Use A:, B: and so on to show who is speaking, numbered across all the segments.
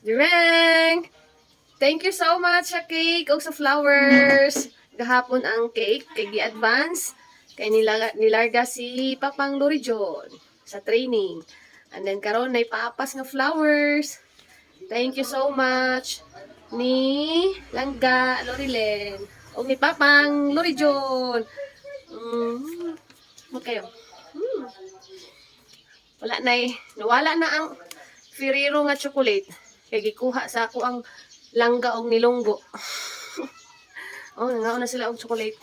A: Jureng! Thank you so much sa cake o sa flowers. Gahapon ang cake kay gi-advance. Kay nilarga si Papang Lorijon sa training. And then karon nay paapas nga flowers. Thank you so much ni Langga Lorilen o ni Papang Lorijon. Kayo. Nawala na ang Ferrero nga chocolate. Kaya gikuha sa ako ang langga og nilonggo. Oh, nangaon na sila og chocolate.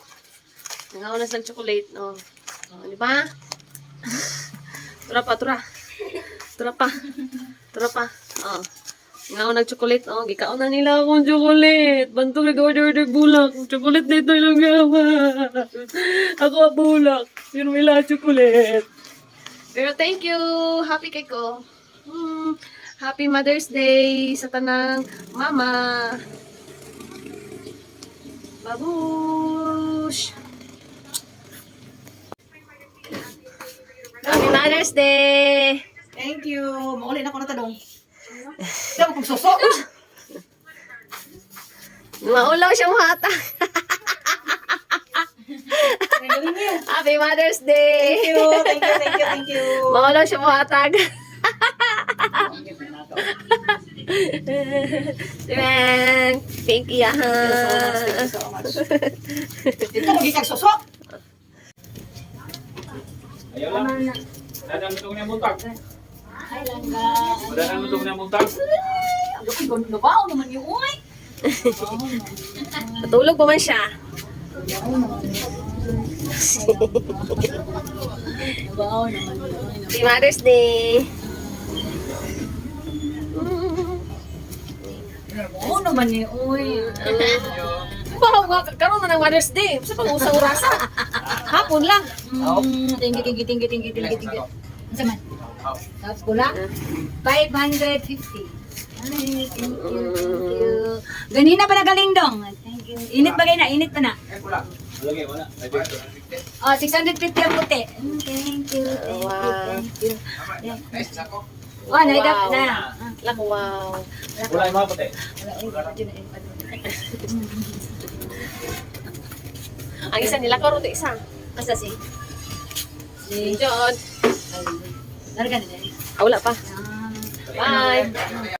A: Nangaon na sila chocolate. Oh, di ba? Tura pa. Tura pa. Oh. Nangaon nag chocolate. Oh, gikaon na nila akong chocolate. Bantog nag-order bulak. Chocolate dito lang gawa. Ako ang bulak. Pero wala chocolate. Pero thank you. Happy kay ko. Happy Mother's Day sa tanang mama. Babush! Happy Mother's Day!
B: Thank you. Mauli na ko na talong. Dapat kong suso.
A: Maulaw siya mahata. Happy Mother's Day!
B: Thank you.
A: Maulaw siya mahatag. Diyan! Thank you,
B: Thank you so much. Ito mo gikag suso.
C: Ayaw lang. Dadaan mo itong niya muntag.
B: Ay, langga.
C: Dadaan mo itong niya muntag.
B: Ang laki ko nabaw naman yung uy.
A: Natulog pa man siya.
B: Nabaw naman yun.
A: Happy Mother's Day!
B: Nabaw naman yung uy.
A: Bahaw nga, karoon na ng Mother's Day. Sa pang-usang urasa. Hapon lang.
B: Thank you. Ano man? Tapos pula? 550. Ay, thank you. Ganina pa nagaling dong. Thank you. Init pa na, init pa na.
C: Lagi, wala.
B: Oh, 650 ang puti. Thank you. Oh, naidap na.
A: Lang, wow.
C: Wala yung mga puti.
A: Ang isa nila karoon ito isa.
B: Asa si?
A: John.
B: Larga na din.
A: Wala pa.
B: Ah.
A: Bye.